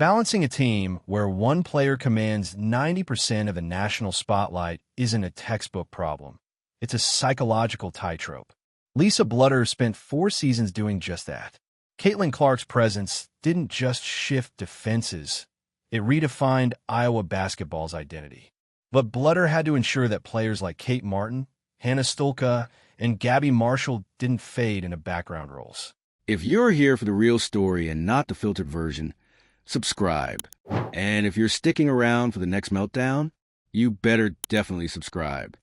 Balancing a team where one player commands 90% of the national spotlight isn't a textbook problem. It's a psychological tightrope. Lisa Bluder spent 4 seasons doing just that. Caitlin Clark's presence didn't just shift defenses, it redefined Iowa basketball's identity. But Bluder had to ensure that players like Kate Martin, Hannah Stulka, and Gabby Marshall didn't fade into background roles. If you're here for the real story and not the filtered version, subscribe. And if you're sticking around for the next meltdown, you better definitely subscribe.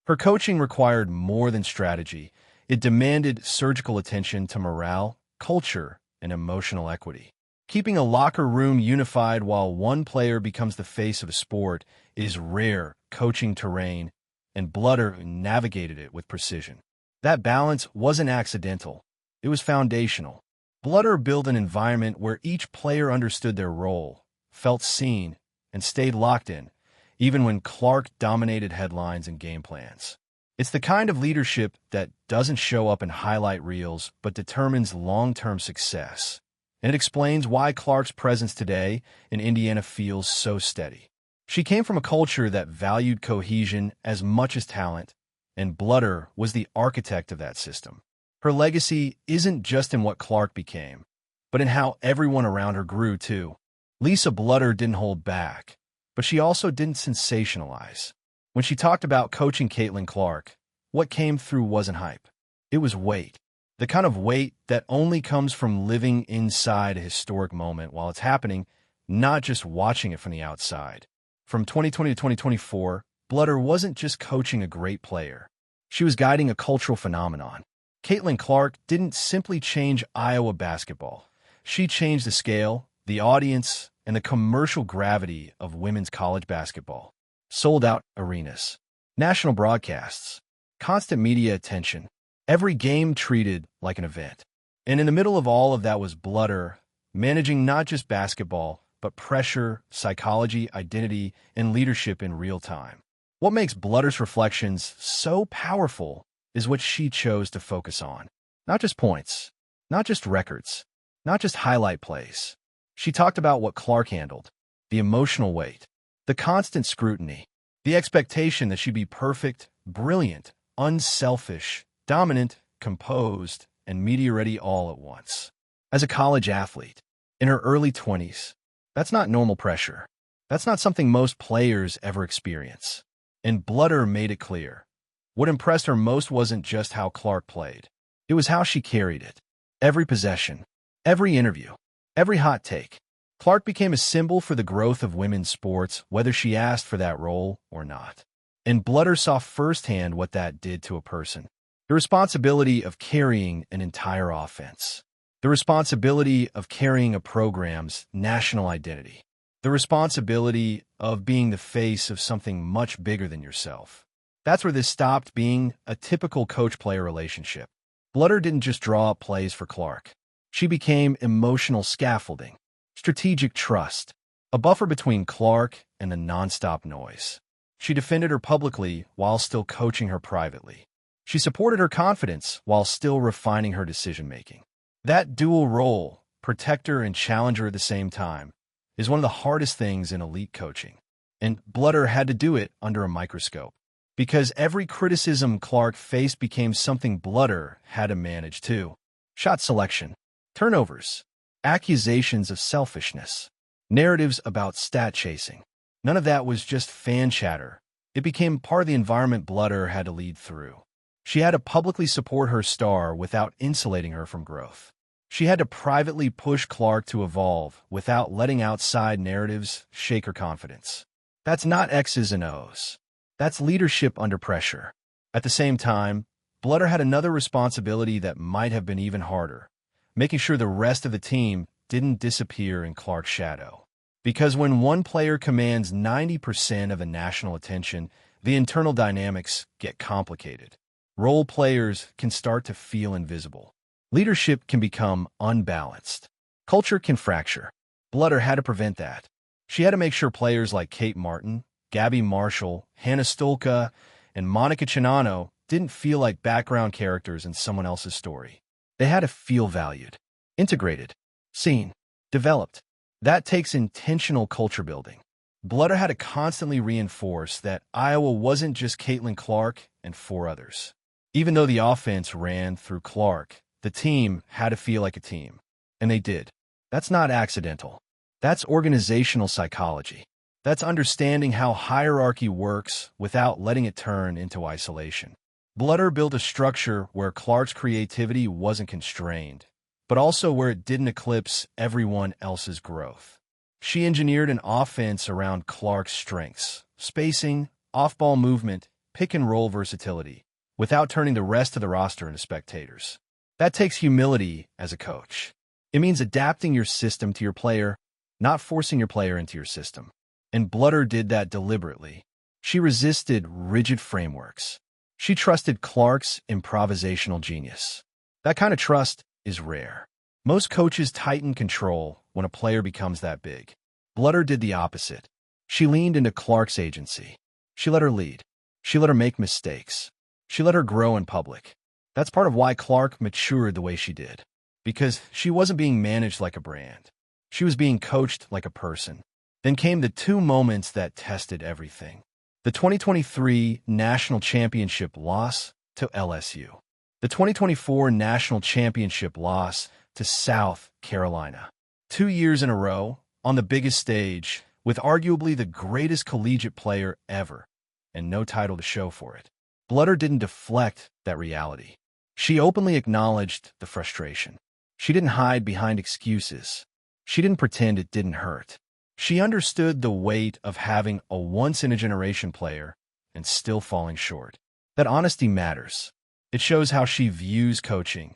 Her coaching required more than strategy. It demanded surgical attention to morale, culture, and emotional equity. Keeping a locker room unified while one player becomes the face of a sport is rare coaching terrain, and Bluder navigated it with precision. That balance wasn't accidental. It was foundational. Bluder built an environment where each player understood their role, felt seen, and stayed locked in, even when Clark dominated headlines and game plans. It's the kind of leadership that doesn't show up in highlight reels but determines long-term success. And it explains why Clark's presence today in Indiana feels so steady. She came from a culture that valued cohesion as much as talent, and Bluder was the architect of that system. Her legacy isn't just in what Clark became, but in how everyone around her grew, too. Lisa Bluder didn't hold back, but she also didn't sensationalize. When she talked about coaching Caitlin Clark, what came through wasn't hype. It was weight. The kind of weight that only comes from living inside a historic moment while it's happening, not just watching it from the outside. From 2020 to 2024, Bluder wasn't just coaching a great player. She was guiding a cultural phenomenon. Caitlin Clark didn't simply change Iowa basketball. She changed the scale, the audience, and the commercial gravity of women's college basketball. Sold-out arenas, national broadcasts, constant media attention, every game treated like an event. And in the middle of all of that was Bluder, managing not just basketball, but pressure, psychology, identity, and leadership in real time. What makes Bluder's reflections so powerful is what she chose to focus on. Not just points, not just records, not just highlight plays. She talked about what Clark handled, the emotional weight, the constant scrutiny, the expectation that she'd be perfect, brilliant, unselfish, dominant, composed, and media-ready all at once. As a college athlete, in her early 20s, that's not normal pressure. That's not something most players ever experience. And Bluder made it clear. What impressed her most wasn't just how Clark played. It was how she carried it. Every possession, every interview, every hot take. Clark became a symbol for the growth of women's sports, whether she asked for that role or not. And Bluder saw firsthand what that did to a person. The responsibility of carrying an entire offense. The responsibility of carrying a program's national identity. The responsibility of being the face of something much bigger than yourself. That's where this stopped being a typical coach-player relationship. Bluder didn't just draw up plays for Clark. She became emotional scaffolding, strategic trust, a buffer between Clark and the nonstop noise. She defended her publicly while still coaching her privately. She supported her confidence while still refining her decision-making. That dual role, protector and challenger at the same time, is one of the hardest things in elite coaching. And Bluder had to do it under a microscope. Because every criticism Clark faced became something Bluder had to manage too. Shot selection, turnovers, accusations of selfishness, narratives about stat chasing. None of that was just fan chatter. It became part of the environment Bluder had to lead through. She had to publicly support her star without insulating her from growth. She had to privately push Clark to evolve without letting outside narratives shake her confidence. That's not X's and O's. That's leadership under pressure. At the same time, Bluder had another responsibility that might have been even harder, making sure the rest of the team didn't disappear in Clark's shadow. Because when one player commands 90% of the national attention, the internal dynamics get complicated. Role players can start to feel invisible. Leadership can become unbalanced. Culture can fracture. Bluder had to prevent that. She had to make sure players like Kate Martin, Gabby Marshall, Hannah Stulka, and Monica Chinano didn't feel like background characters in someone else's story. They had to feel valued, integrated, seen, developed. That takes intentional culture building. Bluder had to constantly reinforce that Iowa wasn't just Caitlin Clark and four others. Even though the offense ran through Clark, the team had to feel like a team. And they did. That's not accidental. That's organizational psychology. That's understanding how hierarchy works without letting it turn into isolation. Bluder built a structure where Clark's creativity wasn't constrained, but also where it didn't eclipse everyone else's growth. She engineered an offense around Clark's strengths, spacing, off-ball movement, pick-and-roll versatility, without turning the rest of the roster into spectators. That takes humility as a coach. It means adapting your system to your player, not forcing your player into your system. And Bluder did that deliberately. She resisted rigid frameworks. She trusted Clark's improvisational genius. That kind of trust is rare. Most coaches tighten control when a player becomes that big. Bluder did the opposite. She leaned into Clark's agency. She let her lead. She let her make mistakes. She let her grow in public. That's part of why Clark matured the way she did. Because she wasn't being managed like a brand. She was being coached like a person. Then came the two moments that tested everything. The 2023 National Championship loss to LSU. The 2024 National Championship loss to South Carolina. 2 years in a row, on the biggest stage, with arguably the greatest collegiate player ever, and no title to show for it. Bluder didn't deflect that reality. She openly acknowledged the frustration. She didn't hide behind excuses. She didn't pretend it didn't hurt. She understood the weight of having a once-in-a-generation player and still falling short. That honesty matters. It shows how she views coaching,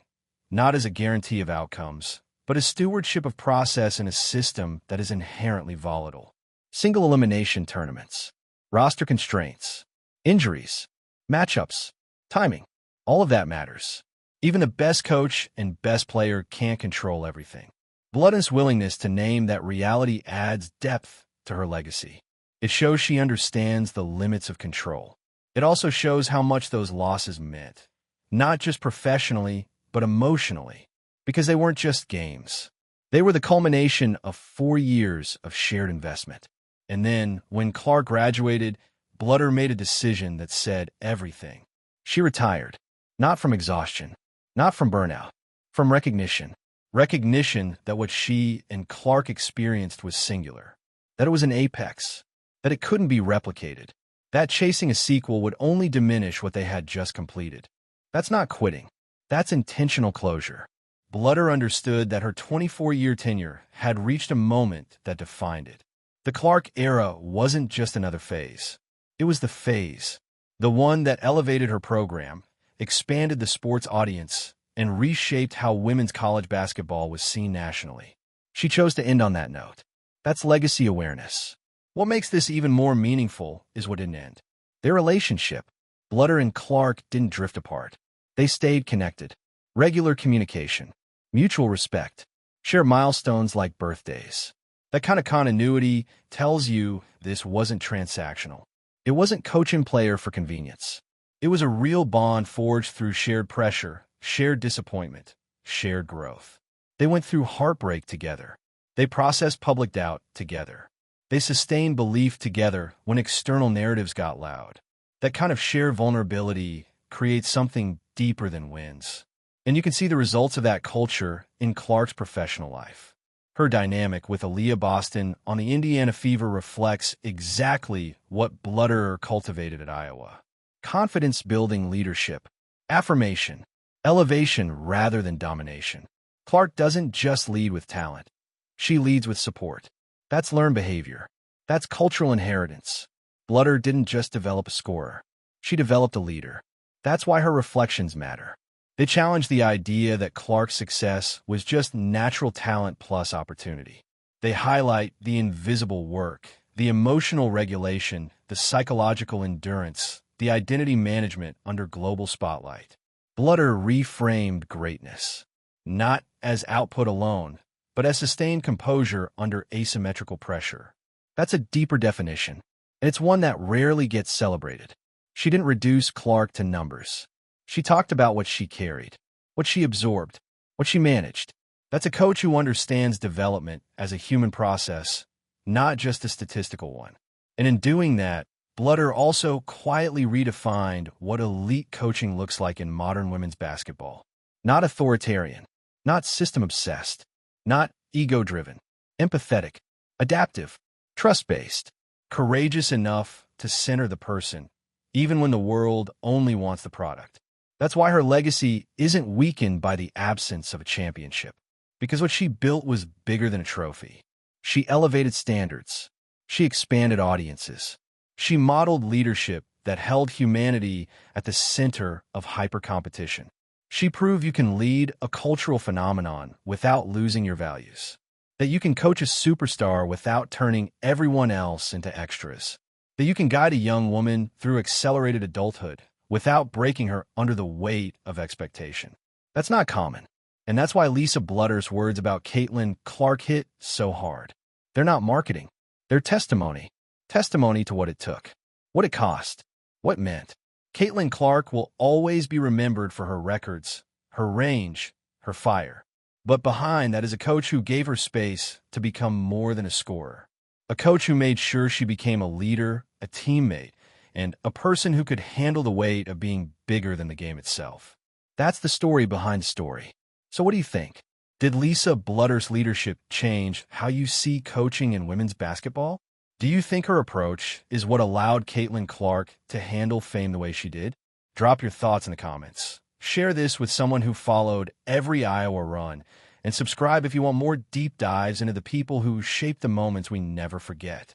not as a guarantee of outcomes, but as stewardship of process in a system that is inherently volatile. Single elimination tournaments, roster constraints, injuries, matchups, timing, all of that matters. Even the best coach and best player can't control everything. Bluder's willingness to name that reality adds depth to her legacy. It shows she understands the limits of control. It also shows how much those losses meant, not just professionally, but emotionally, because they weren't just games. They were the culmination of 4 years of shared investment. And then, when Clark graduated, Bluder made a decision that said everything. She retired, not from exhaustion, not from burnout, from recognition. Recognition that what she and Clark experienced was singular, that it was an apex, that it couldn't be replicated, that chasing a sequel would only diminish what they had just completed. That's not quitting. That's intentional closure. Bluder understood that her 24-year tenure had reached a moment that defined it. The Clark era wasn't just another phase. It was the phase, the one that elevated her program, expanded the sport's audience, and reshaped how women's college basketball was seen nationally. She chose to end on that note. That's legacy awareness. What makes this even more meaningful is what didn't end. Their relationship, Bluder and Clark, didn't drift apart. They stayed connected. Regular communication, mutual respect, share milestones like birthdays. That kind of continuity tells you this wasn't transactional. It wasn't coach and player for convenience. It was a real bond forged through shared pressure, shared disappointment, shared growth. They went through heartbreak together. They processed public doubt together. They sustained belief together when external narratives got loud. That kind of shared vulnerability creates something deeper than wins. And you can see the results of that culture in Clark's professional life. Her dynamic with Aaliyah Boston on the Indiana Fever reflects exactly what Bluder cultivated at Iowa. Confidence-building leadership, affirmation, elevation rather than domination. Clark doesn't just lead with talent. She leads with support. That's learned behavior. That's cultural inheritance. Bluder didn't just develop a scorer. She developed a leader. That's why her reflections matter. They challenge the idea that Clark's success was just natural talent plus opportunity. They highlight the invisible work, the emotional regulation, the psychological endurance, the identity management under global spotlight. Bluder reframed greatness, not as output alone, but as sustained composure under asymmetrical pressure. That's a deeper definition, and it's one that rarely gets celebrated. She didn't reduce Clark to numbers. She talked about what she carried, what she absorbed, what she managed. That's a coach who understands development as a human process, not just a statistical one. And in doing that, Bluder also quietly redefined what elite coaching looks like in modern women's basketball. Not authoritarian, not system-obsessed, not ego-driven, empathetic, adaptive, trust-based, courageous enough to center the person, even when the world only wants the product. That's why her legacy isn't weakened by the absence of a championship, because what she built was bigger than a trophy. She elevated standards. She expanded audiences. She modeled leadership that held humanity at the center of hyper-competition. She proved you can lead a cultural phenomenon without losing your values, that you can coach a superstar without turning everyone else into extras, that you can guide a young woman through accelerated adulthood without breaking her under the weight of expectation. That's not common, and that's why Lisa Bluder's words about Caitlin Clark hit so hard. They're not marketing. They're testimony. Testimony to what it took, what it cost, what it meant. Caitlin Clark will always be remembered for her records, her range, her fire. But behind that is a coach who gave her space to become more than a scorer. A coach who made sure she became a leader, a teammate, and a person who could handle the weight of being bigger than the game itself. That's the story behind the story. So what do you think? Did Lisa Bluder's leadership change how you see coaching in women's basketball? Do you think her approach is what allowed Caitlin Clark to handle fame the way she did? Drop your thoughts in the comments. Share this with someone who followed every Iowa run, and subscribe if you want more deep dives into the people who shaped the moments we never forget.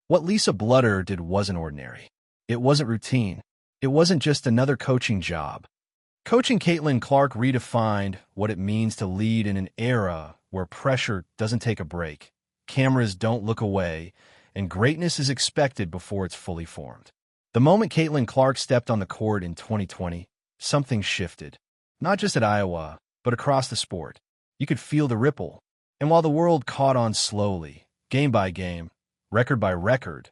What Lisa Bluder did wasn't ordinary. It wasn't routine. It wasn't just another coaching job. Coaching Caitlin Clark redefined what it means to lead in an era where pressure doesn't take a break, cameras don't look away, and greatness is expected before it's fully formed. The moment Caitlin Clark stepped on the court in 2020, something shifted. Not just at Iowa, but across the sport. You could feel the ripple. And while the world caught on slowly, game by game, record by record,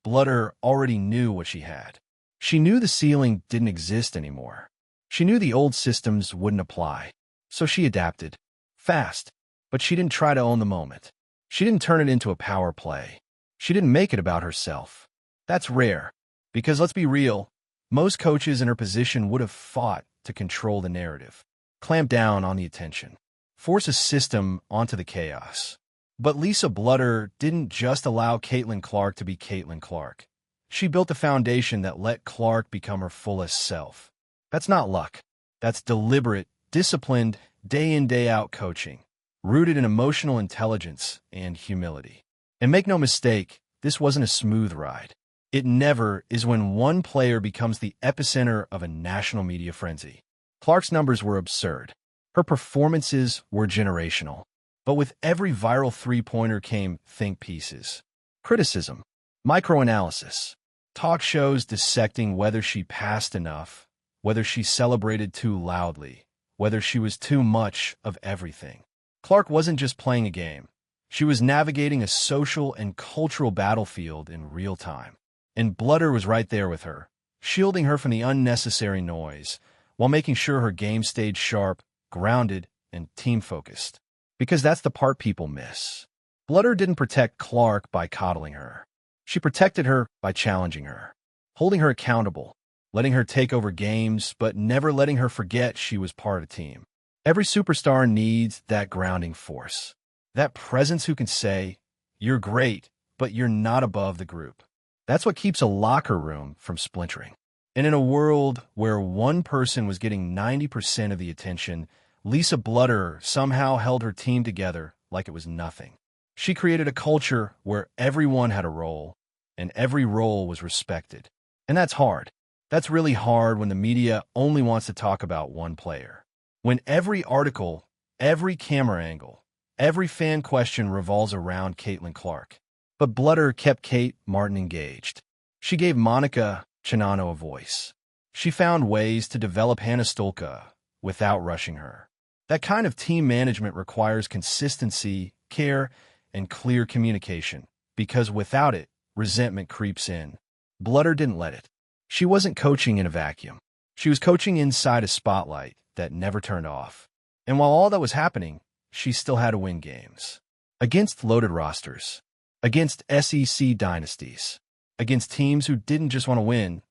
Bluder already knew what she had. She knew the ceiling didn't exist anymore. She knew the old systems wouldn't apply. So she adapted. Fast. But she didn't try to own the moment. She didn't turn it into a power play. She didn't make it about herself. That's rare. Because let's be real, most coaches in her position would have fought to control the narrative, clamp down on the attention, force a system onto the chaos. But Lisa Bluder didn't just allow Caitlin Clark to be Caitlin Clark. She built a foundation that let Clark become her fullest self. That's not luck. That's deliberate, disciplined, day-in, day-out coaching, rooted in emotional intelligence and humility. And make no mistake, this wasn't a smooth ride. It never is when one player becomes the epicenter of a national media frenzy. Clark's numbers were absurd. Her performances were generational. But with every viral three-pointer came think pieces, criticism, microanalysis, talk shows dissecting whether she passed enough, whether she celebrated too loudly, whether she was too much of everything. Clark wasn't just playing a game. She was navigating a social and cultural battlefield in real time. And Bluder was right there with her, shielding her from the unnecessary noise, while making sure her game stayed sharp, grounded, and team-focused. Because that's the part people miss. Bluder didn't protect Clark by coddling her. She protected her by challenging her, holding her accountable, letting her take over games, but never letting her forget she was part of a team. Every superstar needs that grounding force. That presence who can say, "You're great, but you're not above the group." That's what keeps a locker room from splintering. And in a world where one person was getting 90% of the attention, Lisa Bluder somehow held her team together like it was nothing. She created a culture where everyone had a role, and every role was respected. And that's hard. That's really hard when the media only wants to talk about one player. When every article, every camera angle, every fan question revolves around Caitlin Clark. But Bluder kept Kate Martin engaged. She gave Monica Chinano a voice. She found ways to develop Hannah Stolka without rushing her. That kind of team management requires consistency, care, and clear communication, because without it, resentment creeps in. Bluder didn't let it. She wasn't coaching in a vacuum. She was coaching inside a spotlight that never turned off. And while all that was happening, she still had to win games. Against loaded rosters, against SEC dynasties, against teams who didn't just want to win,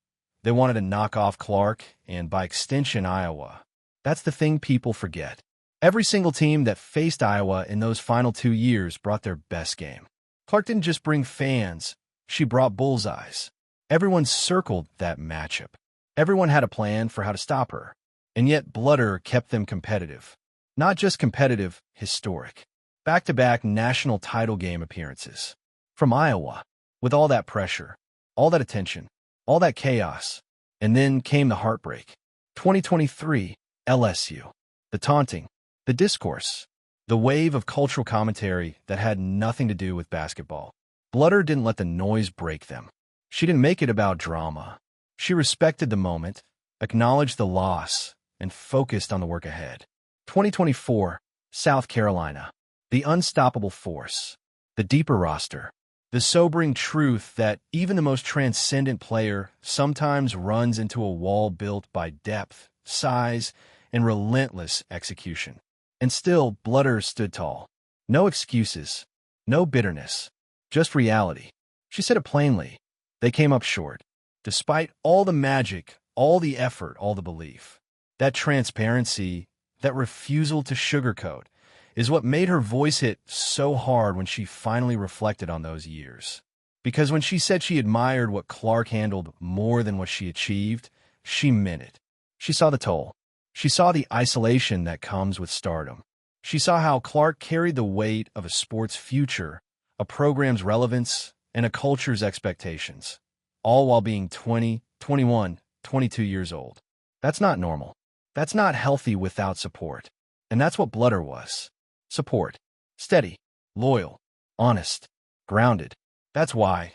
they wanted to knock off Clark and, by extension, Iowa. That's the thing people forget. Every single team that faced Iowa in those final 2 years brought their best game. Clark didn't just bring fans, she brought bullseyes. Everyone circled that matchup. Everyone had a plan for how to stop her. And yet Bluder kept them competitive. Not just competitive, historic. Back-to-back national title game appearances. From Iowa, with all that pressure, all that attention, all that chaos. And then came the heartbreak. 2023, LSU. The taunting, the discourse, the wave of cultural commentary that had nothing to do with basketball. Bluder didn't let the noise break them. She didn't make it about drama. She respected the moment, acknowledged the loss, and focused on the work ahead. 2024, South Carolina. The unstoppable force, the deeper roster, the sobering truth that even the most transcendent player sometimes runs into a wall built by depth, size, and relentless execution. And still, Bluder stood tall. No excuses, no bitterness, just reality. She said it plainly. They came up short. Despite all the magic, all the effort, all the belief. That transparency, that refusal to sugarcoat, is what made her voice hit so hard when she finally reflected on those years. Because when she said she admired what Clark handled more than what she achieved, she meant it. She saw the toll. She saw the isolation that comes with stardom. She saw how Clark carried the weight of a sport's future, a program's relevance, and a culture's expectations, all while being 20, 21, 22 years old. That's not normal. That's not healthy without support. And that's what Bluder was. Support. Steady, loyal, honest, grounded. That's why,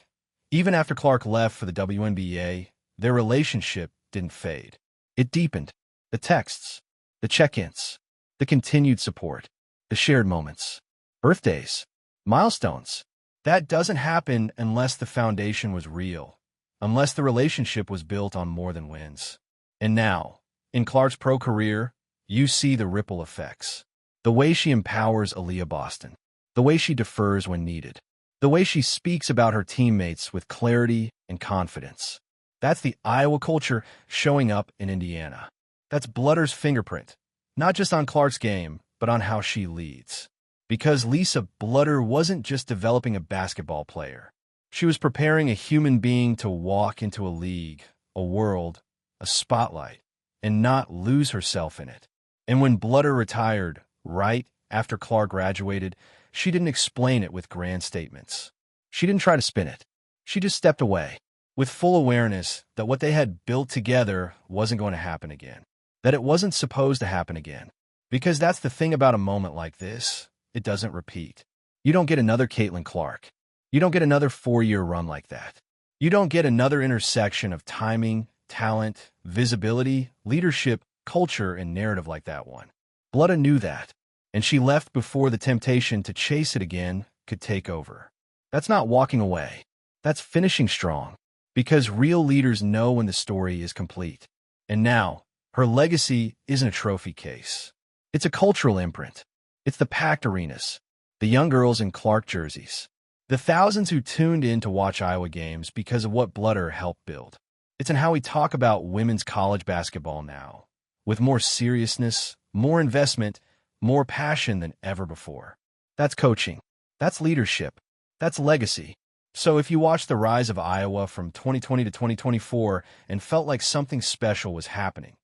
even after Clark left for the WNBA, their relationship didn't fade. It deepened. The texts, the check-ins, the continued support, the shared moments, birthdays, milestones. That doesn't happen unless the foundation was real, unless the relationship was built on more than wins. And now, in Clark's pro career, you see the ripple effects. The way she empowers Aaliyah Boston, the way she defers when needed, the way she speaks about her teammates with clarity and confidence. That's the Iowa culture showing up in Indiana. That's Bluder's fingerprint, not just on Clark's game, but on how she leads. Because Lisa Bluder wasn't just developing a basketball player. She was preparing a human being to walk into a league, a world, a spotlight, and not lose herself in it. And when Bluder retired, right after Clark graduated, she didn't explain it with grand statements. She didn't try to spin it. She just stepped away, with full awareness that what they had built together wasn't going to happen again, that it wasn't supposed to happen again. Because that's the thing about a moment like this, it doesn't repeat. You don't get another Caitlin Clark. You don't get another 4-year run like that. You don't get another intersection of timing, talent, visibility, leadership, culture, and narrative like that one. Bluder knew that, and she left before the temptation to chase it again could take over. That's not walking away. That's finishing strong, because real leaders know when the story is complete. And now, her legacy isn't a trophy case. It's a cultural imprint. It's the packed arenas, the young girls in Clark jerseys, the thousands who tuned in to watch Iowa games because of what Bluder helped build. It's in how we talk about women's college basketball now, with more seriousness, more investment, more passion than ever before. That's coaching. That's leadership. That's legacy. So if you watched the rise of Iowa from 2020 to 2024 and felt like something special was happening,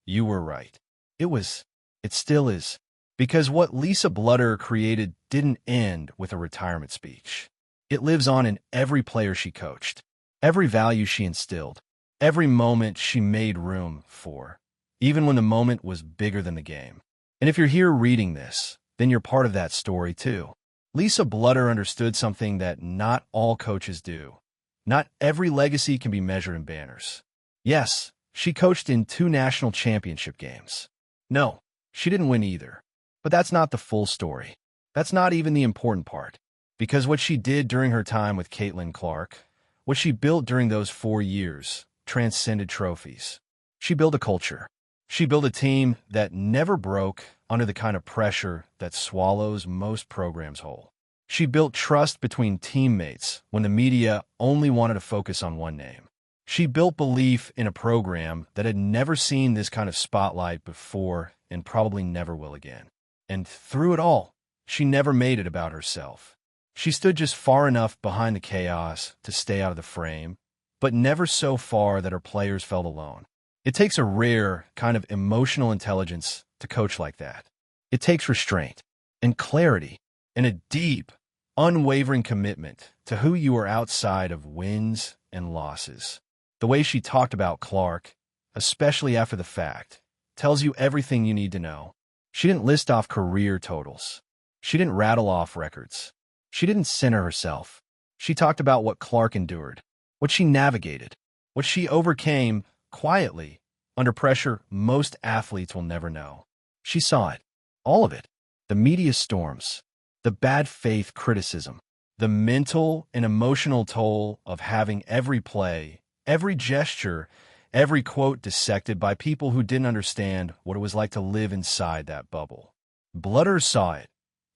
you were right. It still is. Because what Lisa Bluder created didn't end with a retirement speech. It lives on in every player she coached, every value she instilled, every moment she made room for, even when the moment was bigger than the game. And if you're here reading this, then you're part of that story too. Lisa Bluder understood something that not all coaches do. Not every legacy can be measured in banners. Yes, she coached in 2 national championship games. No, she didn't win either. But that's not the full story. That's not even the important part. Because what she did during her time with Caitlin Clark, what she built during those 4 years, transcended trophies. She built a culture. She built a team that never broke under the kind of pressure that swallows most programs whole. She built trust between teammates when the media only wanted to focus on one name. She built belief in a program that had never seen this kind of spotlight before and probably never will again. And through it all, she never made it about herself. She stood just far enough behind the chaos to stay out of the frame, but never so far that her players felt alone. It takes a rare kind of emotional intelligence to coach like that. It takes restraint and clarity and a deep, unwavering commitment to who you are outside of wins and losses. The way she talked about Clark, especially after the fact, tells you everything you need to know. She didn't list off career totals. She didn't rattle off records. She didn't center herself. She talked about what Clark endured, what she navigated, what she overcame quietly under pressure most athletes will never know. She saw it, all of it, the media storms, the bad faith criticism, the mental and emotional toll of having every play, every gesture, every quote dissected by people who didn't understand what it was like to live inside that bubble. Bluder saw it,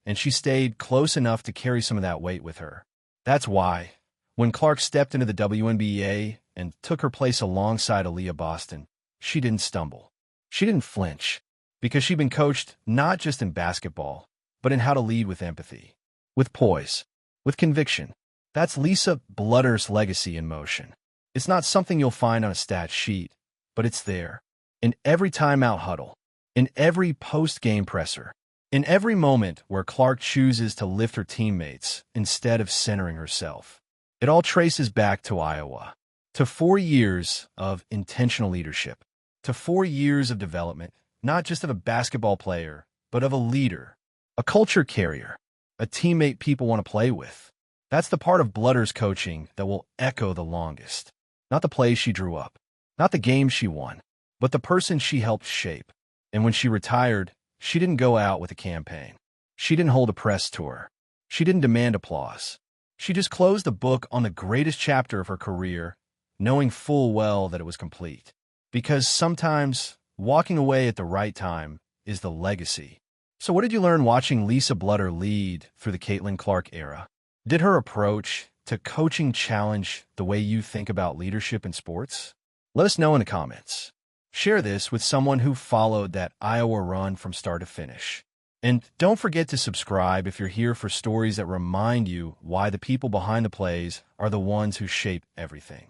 and she stayed close enough to carry some of that weight with her. That's why, when Clark stepped into the WNBA and took her place alongside Aaliyah Boston, she didn't stumble. She didn't flinch, because she'd been coached not just in basketball, but in how to lead with empathy, with poise, with conviction. That's Lisa Bluder's legacy in motion. It's not something you'll find on a stat sheet, but it's there. In every timeout huddle, in every post-game presser, in every moment where Clark chooses to lift her teammates instead of centering herself. It all traces back to Iowa, to 4 years of intentional leadership, to 4 years of development, not just of a basketball player, but of a leader, a culture carrier, a teammate people want to play with. That's the part of Bluder's coaching that will echo the longest. Not the plays she drew up, not the games she won, but the person she helped shape. And when she retired, she didn't go out with a campaign. She didn't hold a press tour. She didn't demand applause. She just closed the book on the greatest chapter of her career, knowing full well that it was complete. Because sometimes walking away at the right time is the legacy. So what did you learn watching Lisa Bluder lead through the Caitlin Clark era? Did her approach to coaching challenge the way you think about leadership in sports? Let us know in the comments. Share this with someone who followed that Iowa run from start to finish. And don't forget to subscribe if you're here for stories that remind you why the people behind the plays are the ones who shape everything.